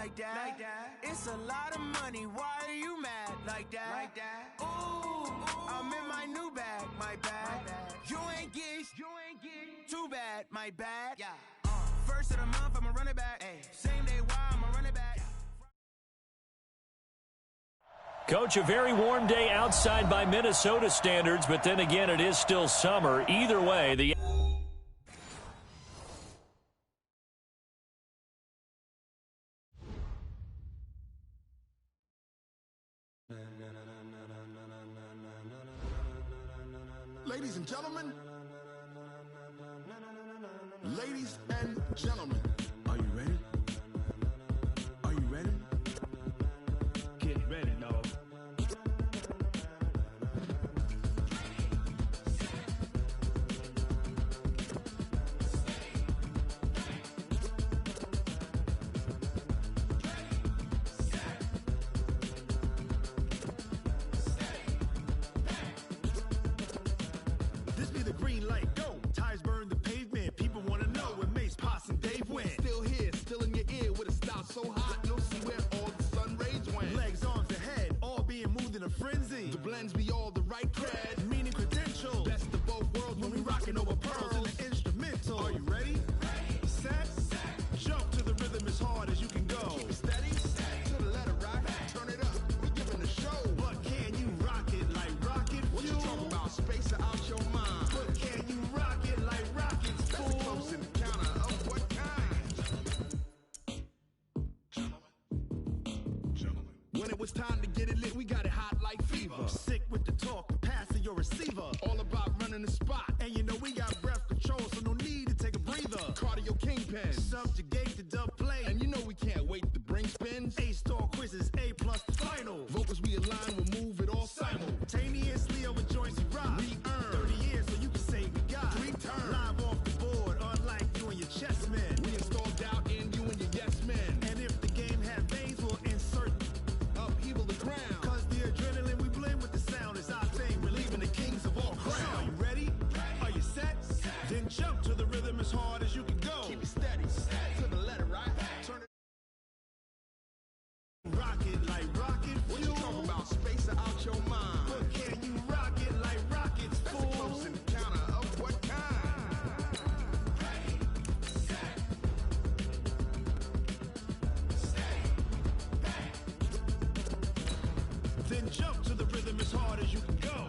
like that. It's a lot of money, why are you mad like that? Ooh, I'm in my new bag, my bad. You ain't get too bad, my bad. First of the month, I'ma run it back. Same day, why I'ma run it back. Coach, a very warm day outside by Minnesota standards, but then again, it is still summer. Either way, the Ladies and gentlemen, are you ready? Are you ready? Get ready, no. This be the green light, go. Tires burn the pavement. People want to know when Mace, Potts, and Dave went. Still here, still in your ear with a style so hot, you'll see where all the sun rays went. Legs, arms, ahead, all being moved in a frenzy. The blends be all the right cred, meaning credentials. Best of both worlds when we rockin' over pearls in the instrumental. Are you ready? Set, jump to the rhythm as hard as you can go. Keep it steady, to the letter right, turn it up, we giving the show. But can you rock it like rocket fuel? What you talking about, space out your mind? But can you rock it like rockets, fool? That's close in the counter of what kind? Gentlemen. When it was time to get it lit, we got it hot like fever. Sick with the talk, passing your receiver. All about running the spot. And you know we got breath control, so no need to take a breather. Cardio kingpin, subjugate the dub play. And you know we can't wait to bring spins. A-star quizzes, A+ the final. Vocals we align, we'll move it all simultaneously over joints we rock. We earn 30 years, so you can say we got 3 turns. Live off the board, unlike you and your chess men. We install doubt in you and your yes men. And if the game had veins, we'll insert upheaval the ground. Cause the adrenaline we blend with the sound is our thing. Relieving the kings of all crowns. Are you ready? Are you set? Then jump to the rhythm as hard as you can go. Keep it steady, to the letter right. Turn it. Rock it like rocket fuel. What you talking about? Space out your mind. But can you rock it like rockets, fool? That's close in the counter of what kind? Then jump to the rhythm as hard as you can go.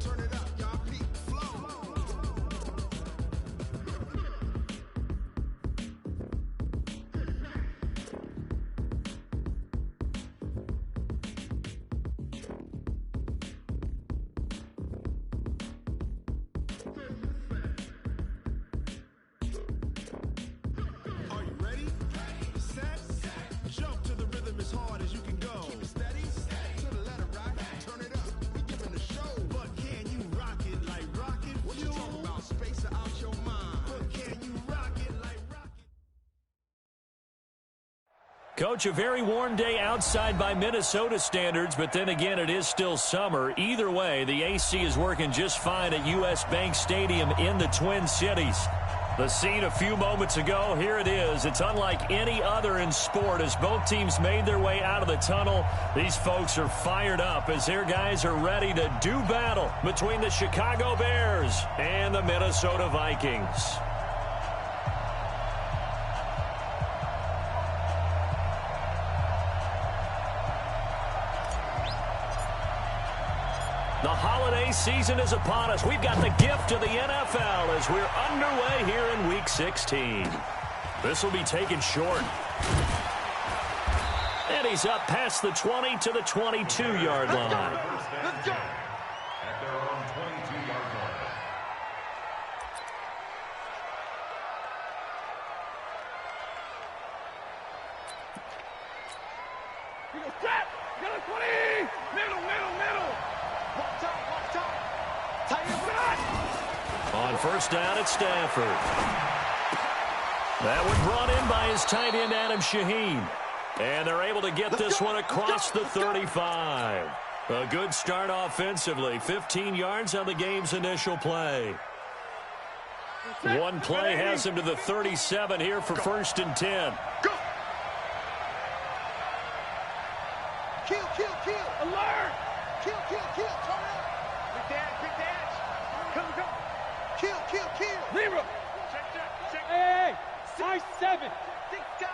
Turn it up, y'all, peak flow. Are you ready? Set, jump to the rhythm as hard as you can go. Keep it steady, to the letter right. Turn it up, we giving the show. But can you rock it like rocket fuel? What you talking about? Space out your mind. But can you rock it like rocket? Coach, a very warm day outside by Minnesota standards, but then again, it is still summer. Either way, the AC is working just fine at U.S. Bank Stadium in the Twin Cities. The scene a few moments ago, here it is. It's unlike any other in sport as both teams made their way out of the tunnel. These folks are fired up as their guys are ready to do battle between the Chicago Bears and the Minnesota Vikings. The holiday season is upon us. We've got the gift of the NFL as we're underway here in Week 16. This will be taken short. And he's up past the 20 to the 22-yard line. Let's go. At their own 22-yard line. He goes, trap! Get a 20! Middle! Watch out! Tight end. On first down at Stanford. That one brought in by his tight end, Adam Shaheen. And they're able to get this one across the 35. A good start offensively. 15 yards on the game's initial play. One play has him to the 37 here for 1st and 10. Go. Kill, kill, kill. Alert. Kill, kill, kill. Turn up. Quick dash. Come. Kill, kill, kill. Zero. Check. Hey. 6-7. 6 guys.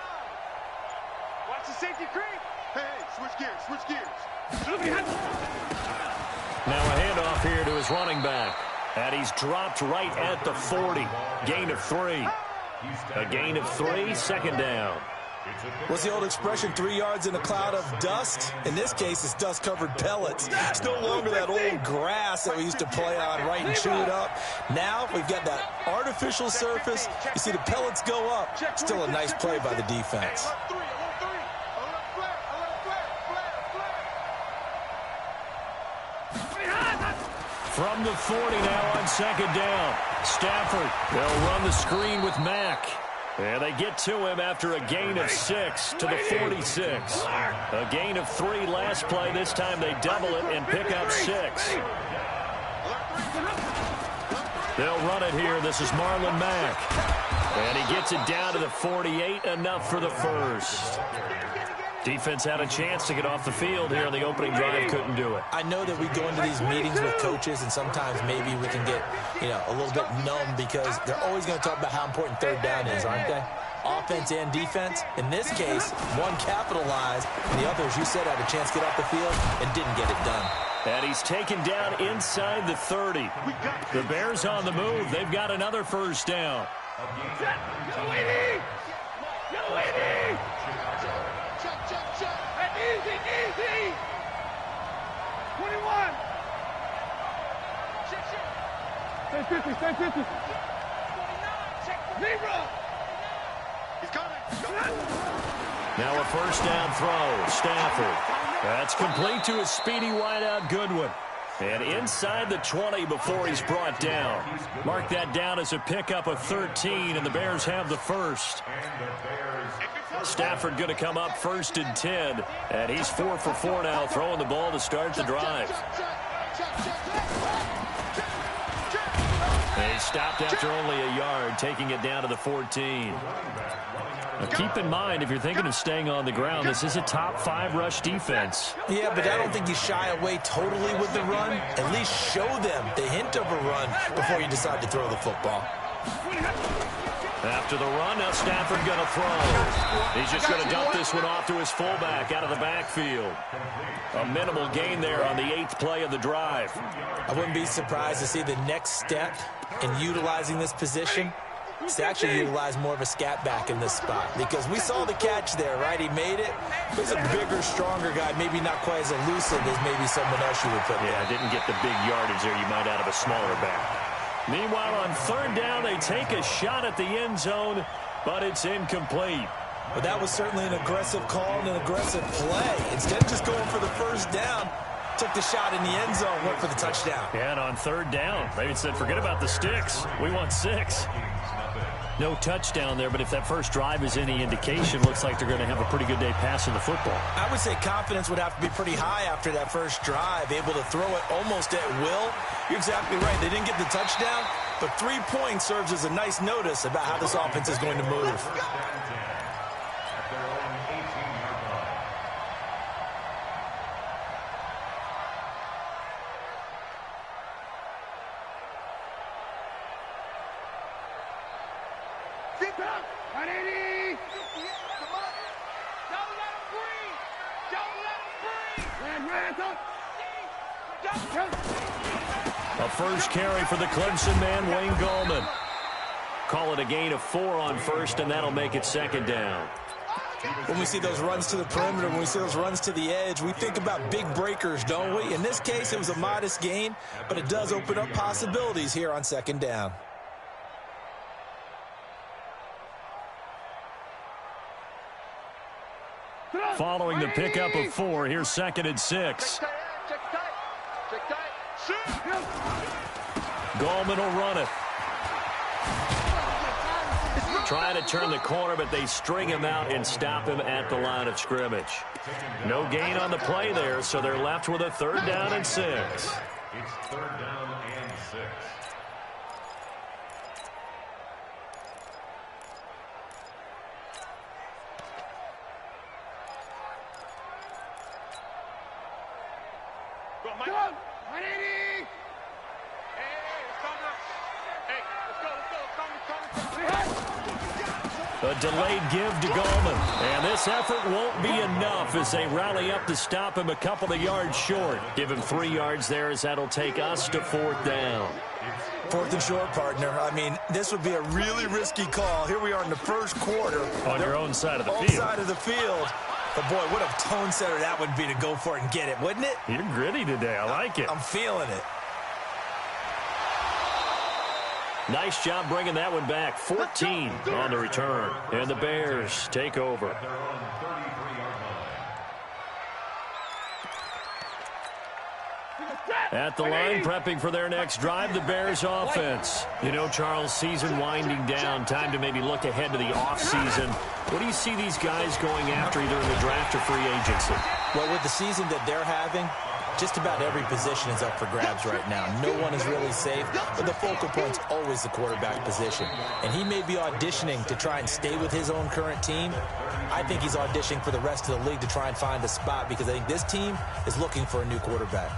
Watch the safety creep. Hey, switch gears. Now a handoff here to his running back. And he's dropped right at the 40. Gain of 3. A gain of 3, 2nd down. What's the old expression, 3 yards in a cloud of dust? In this case, it's dust-covered pellets. It's no longer that old grass that we used to play on, right, and chew it up. Now we've got that artificial surface. You see the pellets go up. Still a nice play by the defense. From the 40 now on 2nd down. Stafford, they'll run the screen with Mack. And they get to him after a gain of 6 to the 46. A gain of 3 last play. This time they double it and pick up 6. They'll run it here. This is Marlon Mack. And he gets it down to the 48. Enough for the first. Defense had a chance to get off the field here on the opening drive. Couldn't do it. I know that we go into these meetings with coaches, and sometimes maybe we can get, a little bit numb because they're always going to talk about how important 3rd down is, aren't they? Offense and defense. In this case, one capitalized, and the other, as you said, had a chance to get off the field and didn't get it done. And he's taken down inside the 30. The Bears on the move. They've got another 1st down. Easy. 21. 10-50. 0. He's coming. Now a 1st down throw. Stafford. That's complete to his speedy wideout Goodwin. And inside the 20 before he's brought down. Mark that down as a pickup of 13, and the Bears have the first. Stafford going to come up 1st and 10, and he's 4 for 4 now, throwing the ball to start the drive. And he stopped after only a yard, taking it down to the 14. Now keep in mind, if you're thinking of staying on the ground, this is a top 5 rush defense. Yeah, but I don't think you shy away totally with the run. At least show them the hint of a run before you decide to throw the football. After the run, now Stafford going to throw. He's just going to dump this one off to his fullback out of the backfield. A minimal gain there on the 8th play of the drive. I wouldn't be surprised to see the next step in utilizing this position is to actually utilize more of a scat back in this spot, because we saw the catch there, right? He made it. He's a bigger, stronger guy, maybe not quite as elusive as maybe someone else you would put there. Yeah, didn't get the big yardage there you might out of a smaller back. Meanwhile, on 3rd down, they take a shot at the end zone, but it's incomplete. But that was certainly an aggressive call and an aggressive play. Instead of just going for the 1st down, took the shot in the end zone, went for the touchdown. And on 3rd down, they said, forget about the sticks. We want 6. No touchdown there, but if that first drive is any indication, looks like they're going to have a pretty good day passing the football. I would say confidence would have to be pretty high after that first drive, able to throw it almost at will. You're exactly right. They didn't get the touchdown, but 3 points serves as a nice notice about how this offense is going to move. A first carry for the Clemson man, Wayne Gallman. Call it a gain of 4 on 1st, and that'll make it 2nd down. When we see those runs to the perimeter, when we see those runs to the edge, we think about big breakers, don't we? In this case, it was a modest gain, but it does open up possibilities here on 2nd down. Following the pickup of 4, here's 2nd and 6. Gallman will run it. Trying to turn the corner, but they string him out and stop him at the line of scrimmage. No gain on the play there, so they're left with a 3rd down and 6. It's 3rd down and 6. A delayed give to Gallman. And this effort won't be enough as they rally up to stop him a couple of yards short. Give him 3 yards there as that'll take us to 4th down. 4th and short, partner. I mean, this would be a really risky call. Here we are in the first quarter. On your own side of the field. Own side of the field. But, boy, what a tone setter that would be to go for it and get it, wouldn't it? You're gritty today. I like it. I'm feeling it. Nice job bringing that one back. 14 on the return. And the Bears take over. At the line, prepping for their next drive, the Bears offense. You know, Charles, season winding down. Time to maybe look ahead to the offseason. What do you see these guys going after either in the draft or free agency? Well, with the season that they're having, just about every position is up for grabs right now. No one is really safe, but the focal point's always the quarterback position. And he may be auditioning to try and stay with his own current team. I think he's auditioning for the rest of the league to try and find a spot because I think this team is looking for a new quarterback.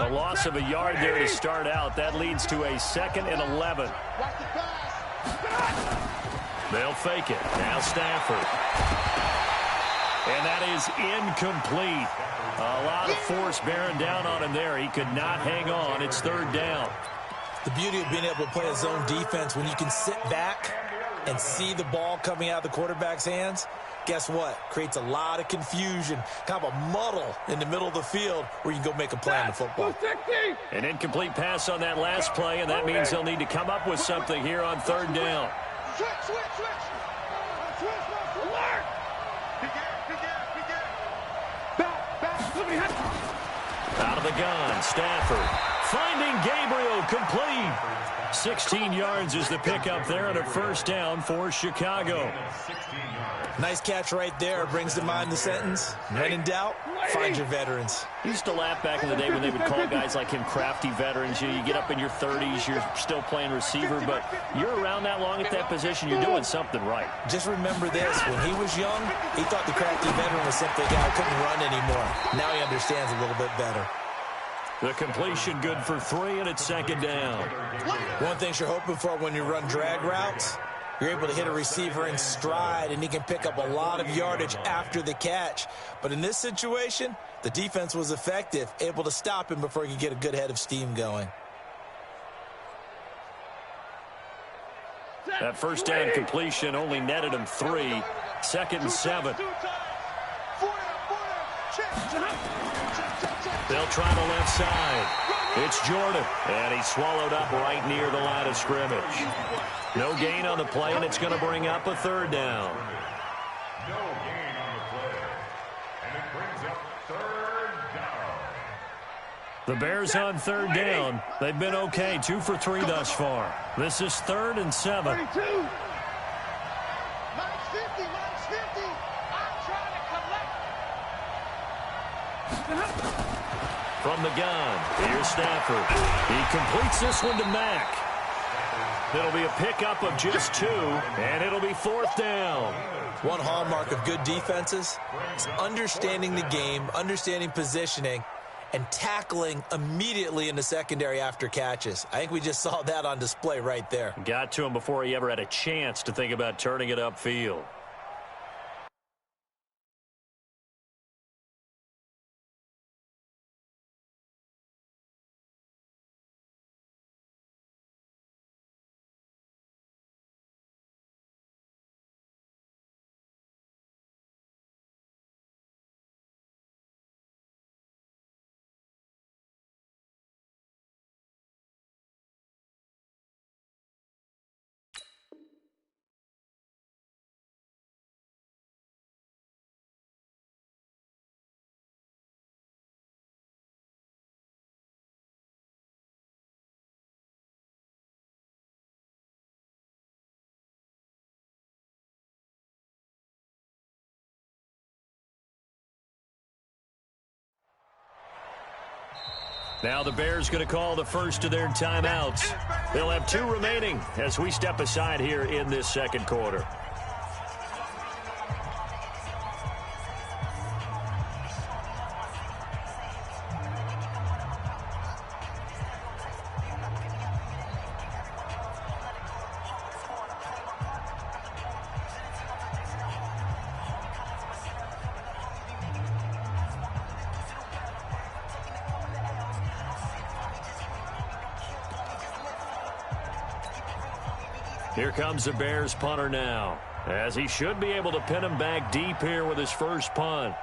A loss of a yard there to start out. That leads to a 2nd and 11. They'll fake it. Now Stafford. And that is incomplete. A lot of force bearing down on him there. He could not hang on. It's 3rd down. The beauty of being able to play a zone defense when you can sit back and see the ball coming out of the quarterback's hands, guess what? Creates a lot of confusion, kind of a muddle in the middle of the field where you can go make a play on the football. An incomplete pass on that last play, and that means they'll need to come up with something here on 3rd down. Switch. Alert! Back. Out of the gun, Stafford. Finding Gabriel, complete. 16 yards is the pickup there and a 1st down for Chicago. Nice catch right there. Brings to mind the sentence, when in doubt, find your veterans. I used to laugh back in the day when they would call guys like him crafty veterans. You get up in your 30s, you're still playing receiver, but you're around that long at that position, you're doing something right. Just remember this, when he was young, he thought the crafty veteran was simply a guy who couldn't run anymore. Now he understands a little bit better. The completion good for 3, and it's 2nd down. One thing you're hoping for when you run drag routes, you're able to hit a receiver in stride, and he can pick up a lot of yardage after the catch. But in this situation, the defense was effective, able to stop him before he could get a good head of steam going. That 1st down completion only netted him 3. 2nd and 7. They'll try the left side. It's Jordan, and he's swallowed up right near the line of scrimmage. No gain on the play, and it's going to bring up a 3rd down. No gain on the play, and it brings up 3rd down. The Bears on 3rd down. They've been okay, 2 for 3 thus far. This is 3rd and 7. 32. Minus 50. I'm trying to collect. From the gun, here's Stafford. He completes this one to Mack. It'll be a pickup of just 2, and it'll be 4th down. One hallmark of good defenses is understanding the game, understanding positioning, and tackling immediately in the secondary after catches. I think we just saw that on display right there. Got to him before he ever had a chance to think about turning it upfield. Now the Bears going to call the first of their timeouts. They'll have 2 remaining as we step aside here in this 2nd quarter. Here comes the Bears punter now, as he should be able to pin him back deep here with his first punt.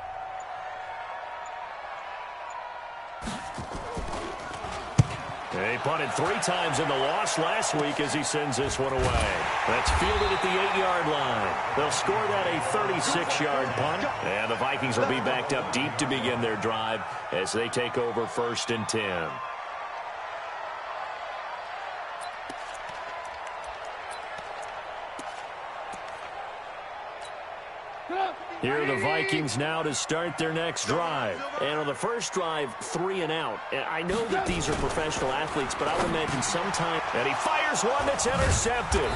He punted 3 times in the loss last week as he sends this one away. That's fielded at the 8-yard line. They'll score that a 36-yard punt, and the Vikings will be backed up deep to begin their drive as they take over 1st and 10. Here are the Vikings now to start their next drive. And on the first drive, 3 and out. And I know that these are professional athletes, but I would imagine sometime. And he fires one that's intercepted.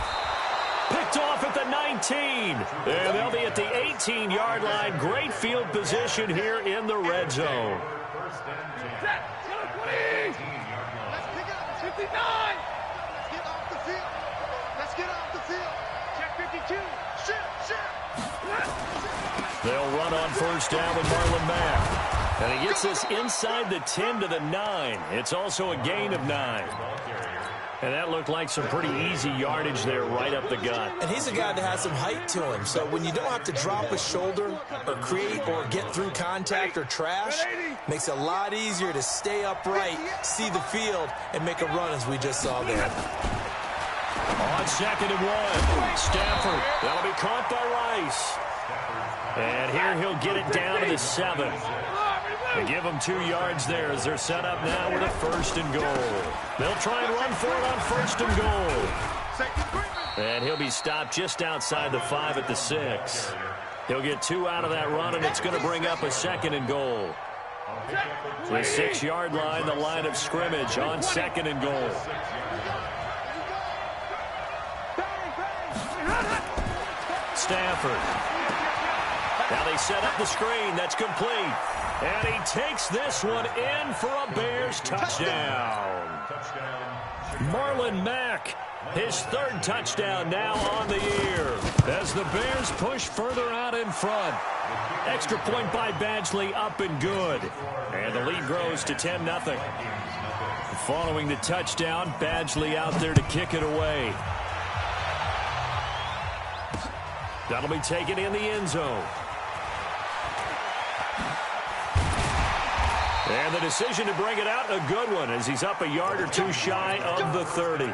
Picked off at the 19. And they'll be at the 18-yard line. Great field position here in the red zone. Let's pick up 59. Let's get off the field. Let's get off the field. Check 52. Shift. They'll run on first down with Marlon Mack. And he gets this inside the 10 to the 9. It's also a gain of 9. And that looked like some pretty easy yardage there right up the gut. And he's a guy that has some height to him. So when you don't have to drop a shoulder or create or get through contact or trash, makes it a lot easier to stay upright, see the field, and make a run as we just saw there. On 2nd and 1, Stafford. That'll be caught by Rice. And here he'll get it down to the 7. They give him 2 yards there as they're set up now with a 1st and goal. They'll try and run for it on 1st and goal. And he'll be stopped just outside the 5 at the 6. He'll get 2 out of that run, and it's going to bring up a 2nd and goal. The 6-yard line, the line of scrimmage on 2nd and goal. Stafford. Now they set up the screen. That's complete. And he takes this one in for a Bears touchdown. Marlon Mack, his 3rd touchdown now on the year as the Bears push further out in front. Extra point by Badgley, up and good. And the lead grows to 10-0. Following the touchdown, Badgley out there to kick it away. That'll be taken in the end zone. And the decision to bring it out, a good one, as he's up a yard or 2 shy of the 30.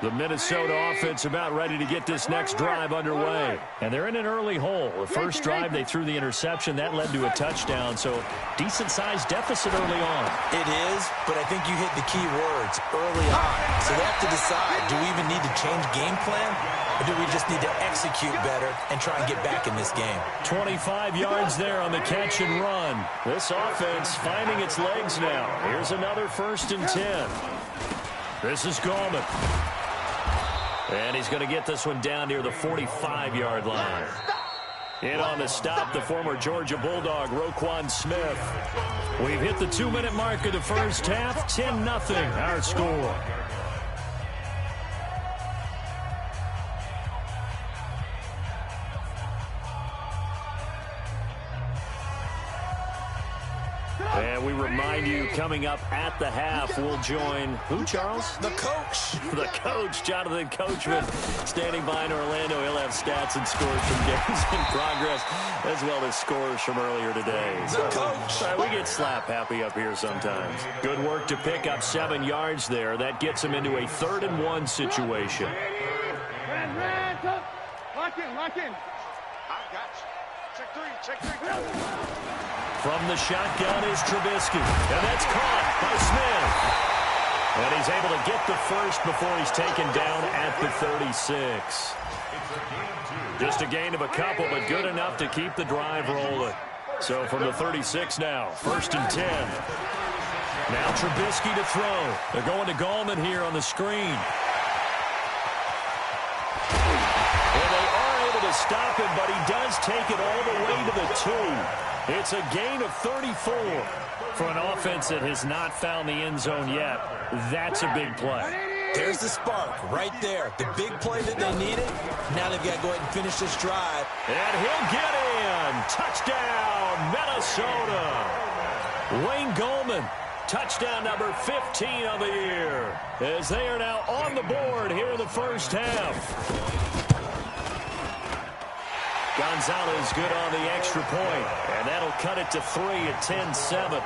The Minnesota offense about ready to get this next drive underway. And they're in an early hole. The first drive, they threw the interception. That led to a touchdown, so decent-sized deficit early on. It is, but I think you hit the key words, early on. So they have to decide, do we even need to change game plan, or do we just need to execute better and try and get back in this game? 25 yards there on the catch and run. This offense finding its legs now. Here's another 1st and 10. This is Gallman. And he's going to get this one down near the 45-yard line. In on the stop, the former Georgia Bulldog, Roquan Smith. We've hit the 2-minute mark of the first half. 10-0, our score. And we remind you, coming up at the half, we'll join who, Charles? The coach. The coach, Jonathan Coachman, standing by in Orlando. He'll have stats and scores from games in progress, as well as scores from earlier today. The coach. We get slap happy up here sometimes. Good work to pick up 7 yards there. That gets him into a 3rd and 1 situation. Lock in. I got you. Check 3. From the shotgun is Trubisky, and that's caught by Smith. And he's able to get the first before he's taken down at the 36. Just a gain of a couple, but good enough to keep the drive rolling. So from the 36 now, 1st and 10. Now Trubisky to throw. They're going to Gallman here on the screen. And they are able to stop him, but he does take it all the way to the 2. It's a gain of 34 for an offense that has not found the end zone yet. That's a big play. There's the spark right there. The big play that they needed. Now they've got to go ahead and finish this drive. And he'll get in. Touchdown, Minnesota. Wayne Goldman, touchdown number 15 of the year, as they are now on the board here in the first half. Gonzalez good on the extra point, and that'll cut it to 3 at 10-7.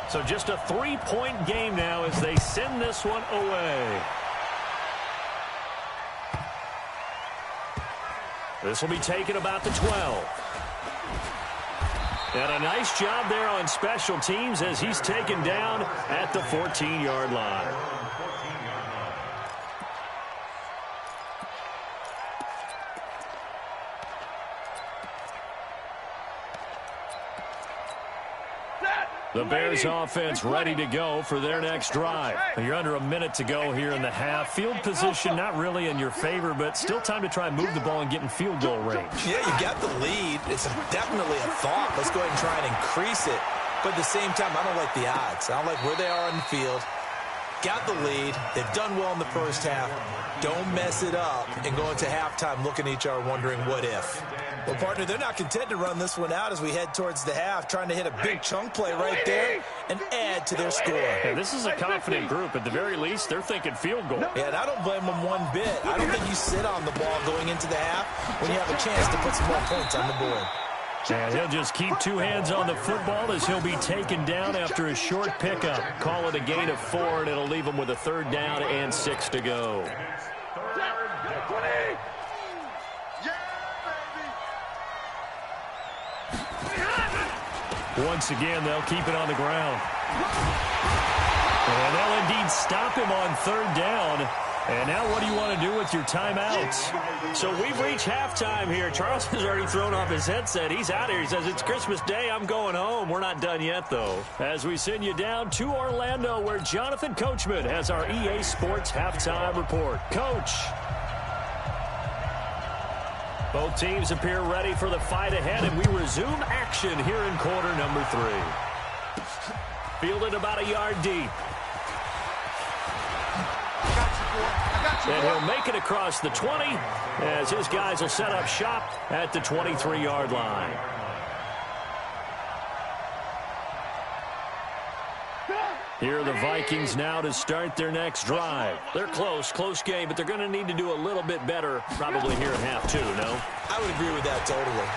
So just a 3-point game now as they send this one away. This will be taken about the 12. And a nice job there on special teams as he's taken down at the 14-yard line. The Bears offense ready to go for their next drive. You're under a minute to go here in the half. Field position not really in your favor, but still time to try and move the ball and get in field goal range. Yeah, you got the lead. It's definitely a thought. Let's go ahead and try and increase it. But at the same time, I don't like the odds. I don't like where they are on the field. Got the lead. They've done well in the first half. Don't mess it up and go into halftime looking at each other wondering what if. Well, partner, they're not content to run this one out as we head towards the half, trying to hit a big chunk play right there and add to their score. Yeah, this is a confident group. At the very least, they're thinking field goal. Yeah, and I don't blame them one bit. I don't think you sit on the ball going into the half when you have a chance to put some more points on the board. And he'll just keep two hands on the football as he'll be taken down after a short pickup. Call it a gain of 4, and it'll leave him with a 3rd down and 6 to go. Once again, they'll keep it on the ground. And they'll indeed stop him on 3rd down. And now what do you want to do with your timeouts? So we've reached halftime here. Charles has already thrown off his headset. He's out here. He says, it's Christmas Day. I'm going home. We're not done yet, though. As we send you down to Orlando, where Jonathan Coachman has our EA Sports halftime report. Coach. Both teams appear ready for the fight ahead, and we resume action here in quarter number 3. Fielded about a yard deep. And he'll make it across the 20 as his guys will set up shop at the 23-yard line. Here are the Vikings now to start their next drive. They're close game, but they're going to need to do a little bit better probably here in half 2, no? I would agree with that totally.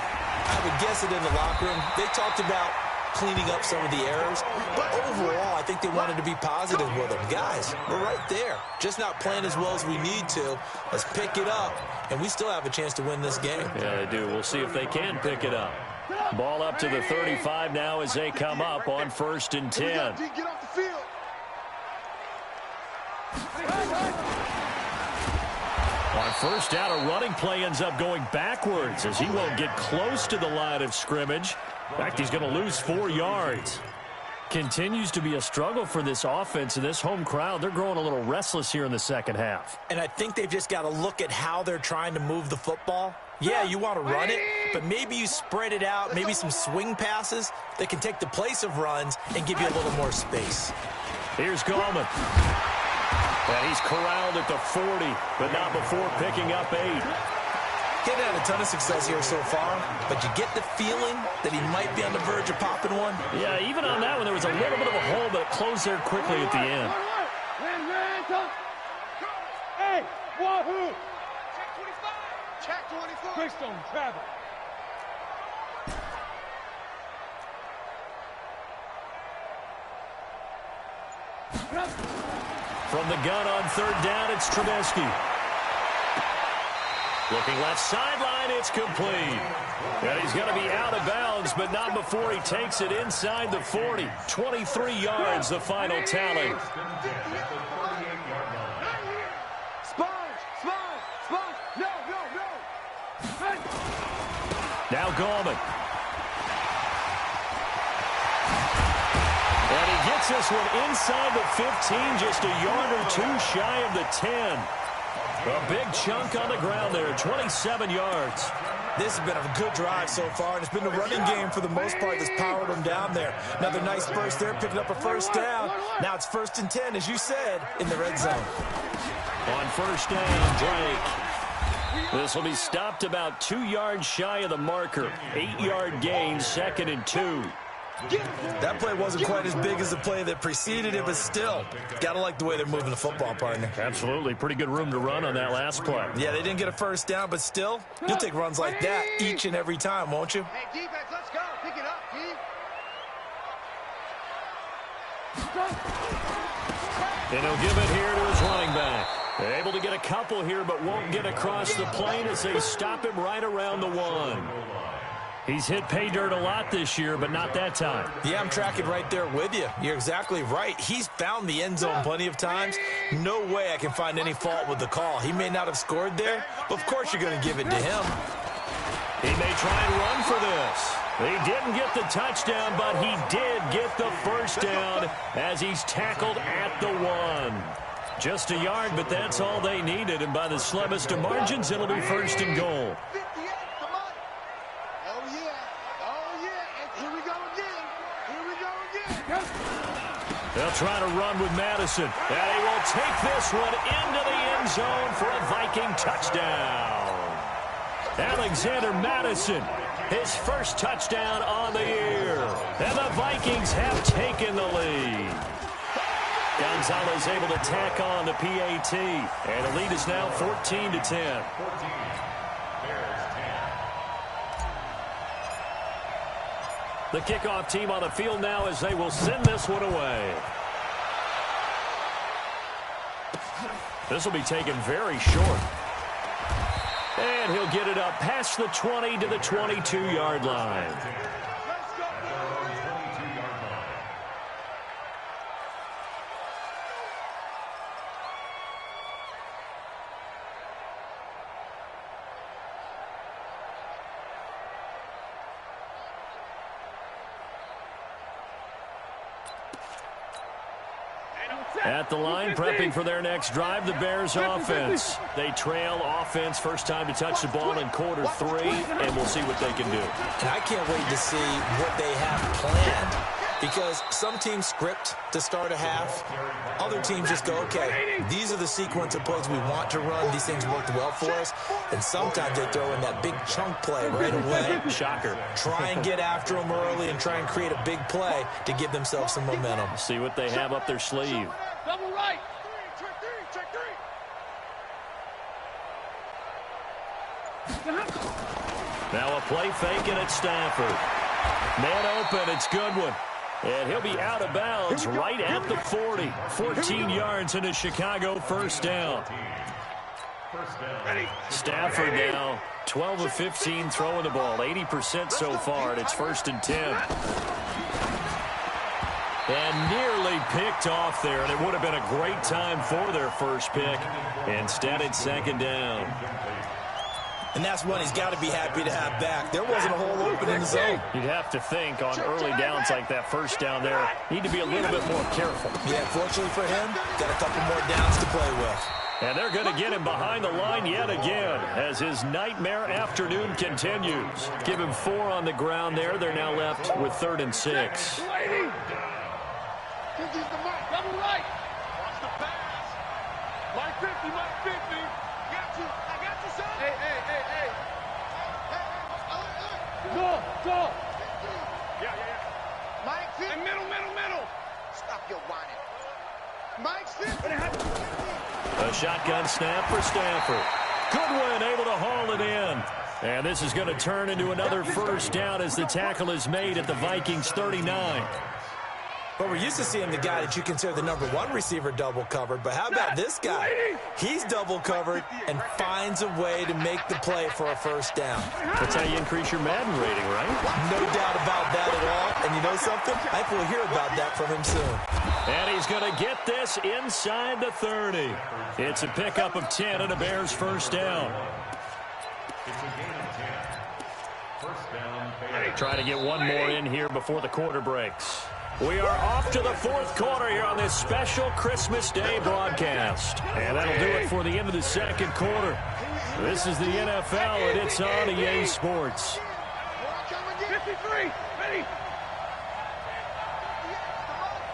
I would guess it in the locker room. They talked about cleaning up some of the errors, but overall, I think they wanted to be positive with them. Guys, we're right there. Just not playing as well as we need to. Let's pick it up, and we still have a chance to win this game. Yeah, they do. We'll see if they can pick it up. Ball up to the 35 now as they come up on 1st and 10. Get off the field. On 1st down, a running play ends up going backwards as he won't get close to the line of scrimmage. In fact, he's going to lose 4 yards. Continues to be a struggle for this offense and this home crowd. They're growing a little restless here in the second half. And I think they've just got to look at how they're trying to move the football. Yeah, you want to run it, but maybe you spread it out, maybe some swing passes that can take the place of runs and give you a little more space. Here's Gallman. And he's corralled at the 40, but not before picking up 8. Getting had a ton of success here so far, but you get the feeling that he might be on the verge of popping one. Yeah, even on that one, there was a little bit of a hole, but it closed there quickly at the end. Hey, wahoo! Check 24. Quickstone, travel. From the gun on 3rd down, it's Trubisky. Looking left sideline, it's complete. And he's going to be out of bounds, but not before he takes it inside the 40. 23 yards, the final tally. Now Gallman. And he gets this one inside the 15, just a yard or 2 shy of the 10. A big chunk on the ground there, 27 yards. This has been a good drive so far, and it's been the running game for the most part that's powered them down there. Another nice burst there, picking up a first down. Now it's 1st and 10, as you said, in the red zone. On first down, Drake. This will be stopped about 2 yards shy of the marker. 8-yard gain, 2nd and 2. That play wasn't quite as big as the play that preceded it, but still, got to like the way they're moving the football, partner. Absolutely. Pretty good room to run on that last play. Yeah, they didn't get a first down, but still, you'll take runs like that each and every time, won't you? Hey, defense, let's go. Pick it up, And he'll give it here to his running back. They're able to get a couple here, but won't get across the plane as they stop him right around the 1. He's hit pay dirt a lot this year, but not that time. Yeah, I'm tracking right there with you. You're exactly right. He's found the end zone plenty of times. No way I can find any fault with the call. He may not have scored there, but of course you're going to give it to him. He may try and run for this. He didn't get the touchdown, but he did get the first down as he's tackled at the 1. Just a yard, but that's all they needed, and by the slimmest of margins, it'll be 1st and goal. They'll try to run with Madison, and he will take this one into the end zone for a Viking touchdown. Alexander Madison, his first touchdown on the year, and the Vikings have taken the lead. Gonzalez able to tack on the PAT, and the lead is now 14-10. The kickoff team on the field now as they will send this one away. This will be taken very short. And he'll get it up past the 20 to the 22-yard line. At the line, prepping for their next drive, the Bears offense. They trail offense, first time to touch the ball in quarter 3, and we'll see what they can do. And I can't wait to see what they have planned, because some teams script to start a half. Other teams just go, okay, these are the sequence of plays we want to run. These things worked well for us. And sometimes they throw in that big chunk play right away. Shocker. Try and get after them early and try and create a big play to give themselves some momentum. See what they have up their sleeve. Double right. Check three. Now a play fake, and it's Stafford. Man open, it's Goodwin. And he'll be out of bounds right at the 40. 14 yards into Chicago, first down. Stafford now 12 of 15 throwing the ball, 80% so far, and it's 1st and 10. And nearly picked off there, and it would have been a great time for their first pick. Instead, it's 2nd down. And that's one he's got to be happy to have back. There wasn't a hole open in the zone. You'd have to think on early downs like that first down there, need to be a little bit more careful. Yeah, fortunately for him, got a couple more downs to play with. And they're going to get him behind the line yet again as his nightmare afternoon continues. Give him 4 on the ground there. They're now left with 3rd and 6. Double right. Watch the pass. Mike 50, Mike 50. I got you, son. Hey. Go. Yeah. Mike 50. And middle. Stop your whining. Mike's 50. A shotgun snap for Stafford. Goodwin able to haul it in. And this is going to turn into another first down as the tackle is made at the Vikings 39. But we're used to seeing the guy that you consider the #1 receiver double covered. But how about this guy? He's double covered and finds a way to make the play for a first down. That's how you increase your Madden rating, right? No doubt about that at all. And you know something? I think we'll hear about that from him soon. And he's going to get this inside the 30. It's a pickup of 10 and a Bears first down. Trying to get one more in here before the quarter breaks. We are off to the 4th quarter here on this special Christmas Day broadcast. And that'll do it for the end of the 2nd quarter. This is the NFL, and it's on EA Sports. 53, ready.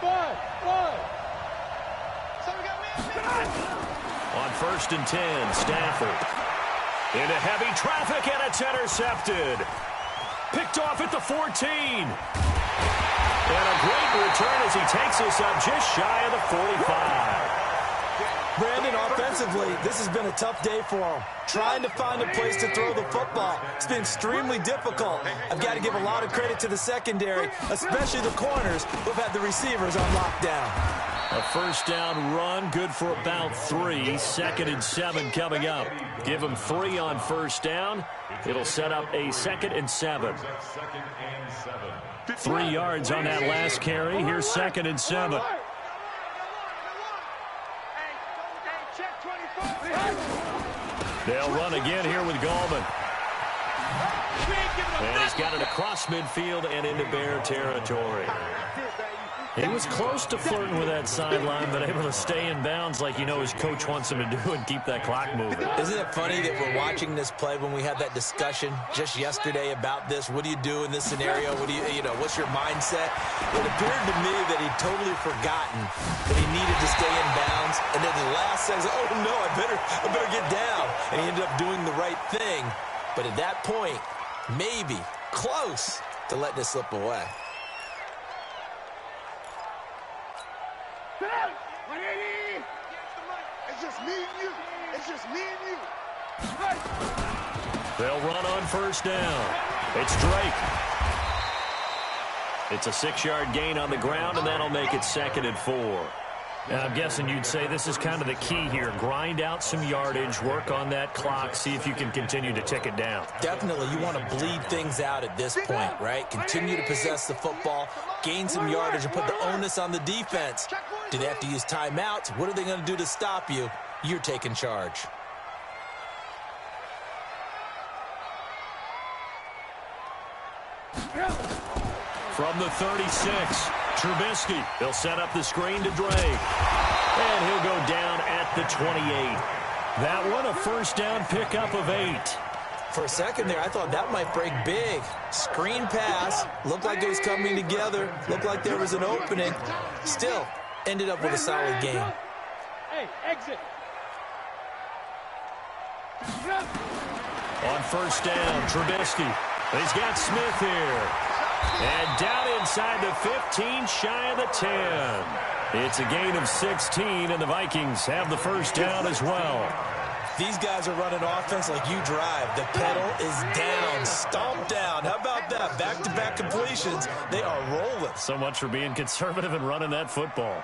5. On 1st and 10, Stafford. Into heavy traffic, and it's intercepted. Picked off at the 14. And a great return as he takes us up just shy of the 45. Brandon, offensively, this has been a tough day for him. Trying to find a place to throw the football. It's been extremely difficult. I've got to give a lot of credit to the secondary, especially the corners who've had the receivers on lockdown. A first down run, good for about 3. 2nd and 7 coming up. Give him 3 on first down. It'll set up a 2nd and 7. 3 yards on that last carry. Here's 2nd and 7. They'll run again here with Gallman. And he's got it across midfield and into Bear territory. He was close to flirting with that sideline, but able to stay in bounds like his coach wants him to do and keep that clock moving. Isn't it funny that we're watching this play when we had that discussion just yesterday about this? What do you do in this scenario? What do what's your mindset? It appeared to me that he'd totally forgotten that he needed to stay in bounds, and then the last second, oh no, I better get down. And he ended up doing the right thing. But at that point, maybe close to letting it slip away. It's just me and you. It's just me and you. They'll run on first down. It's Drake. It's a 6-yard gain on the ground, and that'll make it 2nd and 4. Now, I'm guessing you'd say this is kind of the key here. Grind out some yardage, work on that clock, see if you can continue to tick it down. Definitely, you want to bleed things out at this point, right? Continue to possess the football, gain some yardage, and put the onus on the defense. Do they have to use timeouts? What are they going to do to stop you? You're taking charge. From the 36, Trubisky. They'll set up the screen to Drake. And he'll go down at the 28. That one a first down pickup of 8. For a second there, I thought that might break big. Screen pass. Looked like it was coming together. Looked like there was an opening. Still, ended up with a solid game. Hey, exit. On first down, Trubisky. He's got Smith here. And down inside the 15, shy of the 10. It's a gain of 16, and the Vikings have the first down as well. These guys are running offense like you drive. The pedal is down, stomped down. How about that? Back-to-back completions. They are rolling. So much for being conservative and running that football.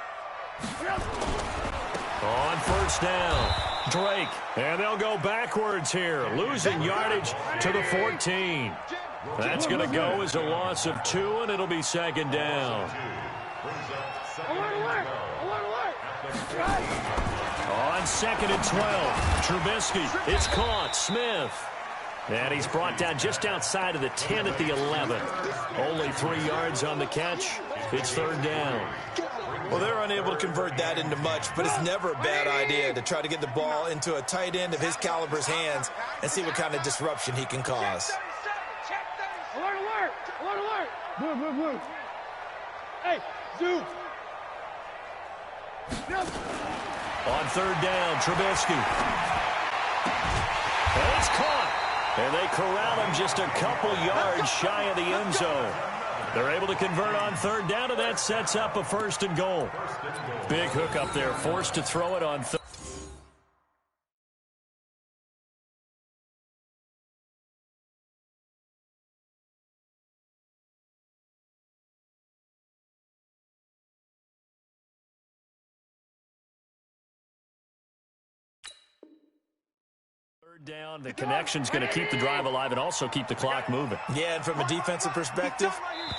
On first down, Drake. And they'll go backwards here, losing yardage to the 14. That's going to go as a loss of 2, and it'll be 2nd down. On 2nd and 12, Trubisky. It's caught. Smith. And he's brought down just outside of the 10 at the 11. Only 3 yards on the catch. It's 3rd down. Well, they're unable to convert that into much, but it's never a bad idea to try to get the ball into a tight end of his caliber's hands and see what kind of disruption he can cause. Alert, alert! Alert, alert! Move, move, move. Hey, zoom! On 3rd down, Trubisky. And it's caught. And they corral him just a couple yards shy of the end zone. They're able to convert on 3rd down, and that sets up a 1st and goal. Big hook up there, forced to throw it on 3rd. Down, the connection's going to keep the drive alive and also keep the clock moving. Yeah, and from a defensive perspective,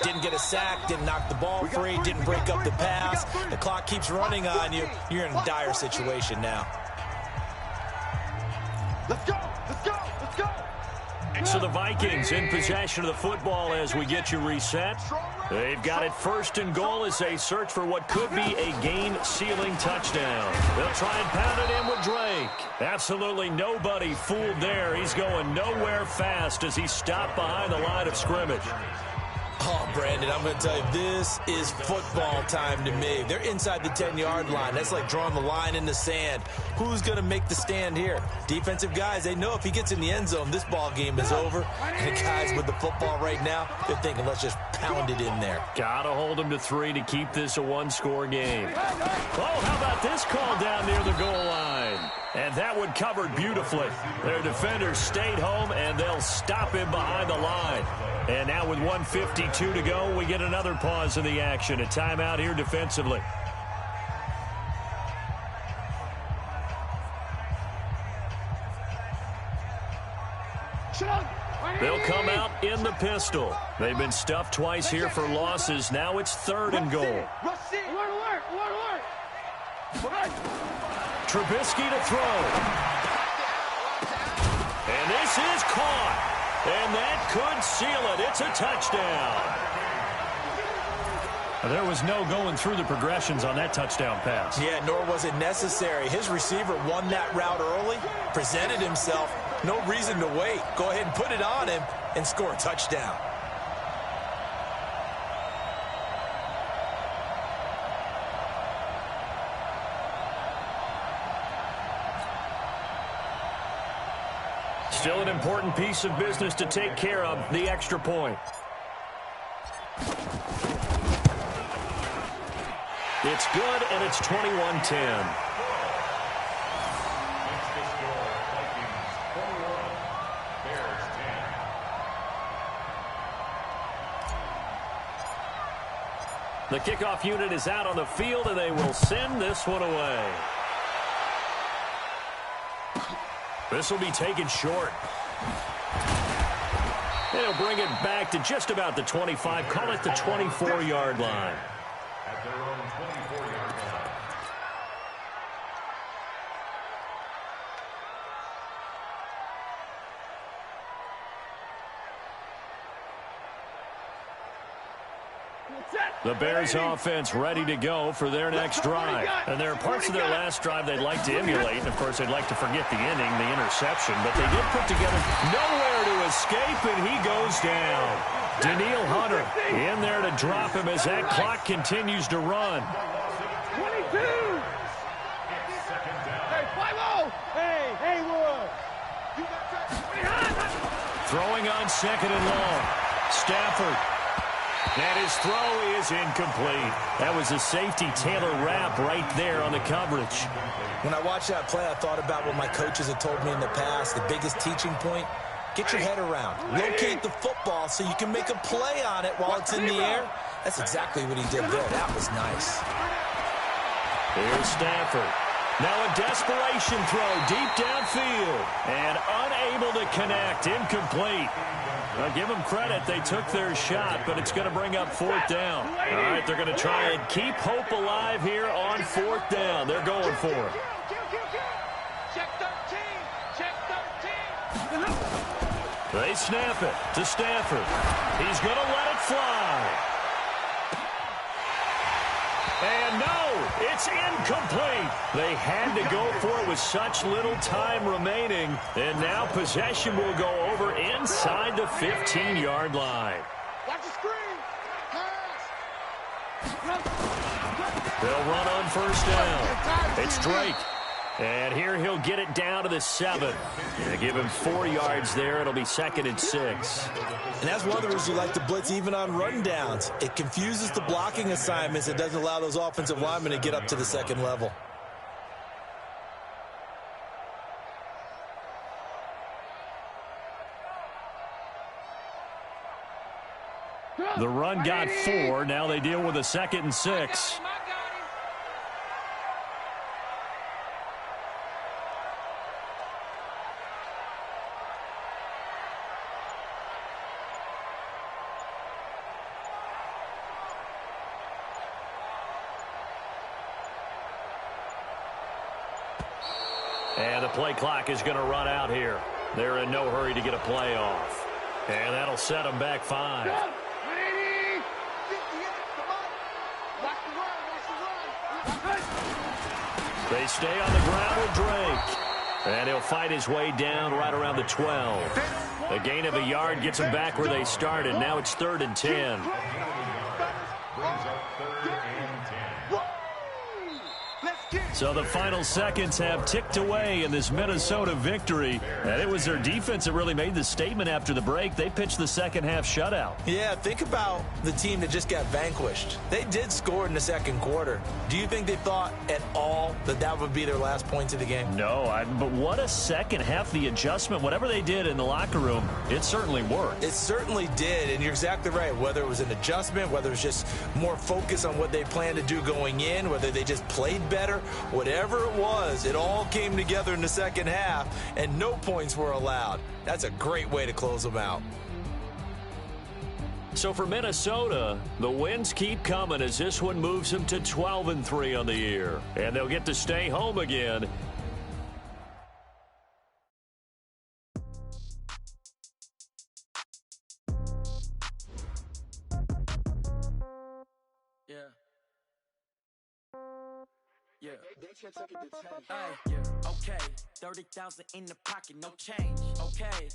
didn't get a sack, didn't knock the ball free, didn't break up the pass. The clock keeps running on you. You're in a dire situation now. Let's go! Let's go! Let's go! So the Vikings in possession of the football as we get you reset. They've got it 1st and goal as they search for what could be a game-sealing touchdown. They'll try and pound it in with Drake. Absolutely nobody fooled there. He's going nowhere fast as he's stopped behind the line of scrimmage. Oh, Brandon, I'm going to tell you, this is football time to me. They're inside the 10-yard line. That's like drawing the line in the sand. Who's going to make the stand here? Defensive guys, they know if he gets in the end zone, this ball game is over. And the guys with the football right now, they're thinking, let's just pound it in there. Got to hold him to 3 to keep this a one-score game. Oh, how about this call down near the goal line? And that one covered beautifully. Their defenders stayed home, and they'll stop him behind the line. And now with 1:52 to go, we get another pause in the action. A timeout here defensively. They'll come out in the pistol. They've been stuffed twice here for losses. Now it's 3rd and goal. Trubisky to throw. And this is caught. And that could seal it. It's a touchdown. There was no going through the progressions on that touchdown pass. Yeah, nor was it necessary. His receiver won that route early, presented himself. No reason to wait. Go ahead and put it on him and score a touchdown. Still an important piece of business to take care of, the extra point. It's good, and it's 21-10. The kickoff unit is out on the field, and they will send this one away. This will be taken short. They'll bring it back to just about the 25. Call it the 24-yard line. At their own 24-yard line. The Bears offense ready to go for their next drive. And there are parts of their last drive they'd like to emulate. And, of course, they'd like to forget the ending, the interception. But they did put together nowhere to escape, and he goes down. Daniil Hunter in there to drop him as that clock continues to run. 22. Hey, 5-0. Hey, Haywood. Throwing on 2nd and long. Stafford. And his throw is incomplete. That was a safety Taylor Rapp right there on the coverage. When I watched that play, I thought about what my coaches had told me in the past. The biggest teaching point, get your head around. Locate the football so you can make a play on it while it's in the air. That's exactly what he did there. That was nice. Here's Stafford. Now a desperation throw deep downfield. And unable to connect. Incomplete. Well, give them credit. They took their shot, but it's going to bring up 4th down. All right, they're going to try and keep hope alive here on 4th down. They're going for it. Check 13. Check 13. They snap it to Stafford. He's going to let it fly. And no, it's incomplete. They had to go for it with such little time remaining. And now possession will go over inside the 15-yard line. Watch the screen. Pass. They'll run on 1st down. It's Drake. And here he'll get it down to the 7. They give him 4 yards there. It'll be 2nd and 6. And that's one of the reasons you like to blitz even on rundowns. It confuses the blocking assignments. It doesn't allow those offensive linemen to get up to the 2nd level. The run got 4. Now they deal with a 2nd and 6. And the play clock is going to run out here. They're in no hurry to get a play off. And that'll set them back 5. They stay on the ground with Drake. And he'll fight his way down right around the 12. A gain of a yard gets them back where they started. Now it's 3rd and 10. Brings up 3rd and 10. So the final seconds have ticked away in this Minnesota victory. And it was their defense that really made the statement after the break. They pitched the second half shutout. Yeah, think about the team that just got vanquished. They did score in the second quarter. Do you think they thought at all that that would be their last points of the game? No, but what a second half. The adjustment, whatever they did in the locker room, it certainly worked. It certainly did, and you're exactly right. Whether it was an adjustment, whether it was just more focus on what they planned to do going in, whether they just played better, whatever it was, it all came together in the second half, and no points were allowed. That's a great way to close them out. So for Minnesota, the wins keep coming as this one moves them to 12-3 on the year. And they'll get to stay home again. Okay, 30,000 in the pocket, no change. Okay,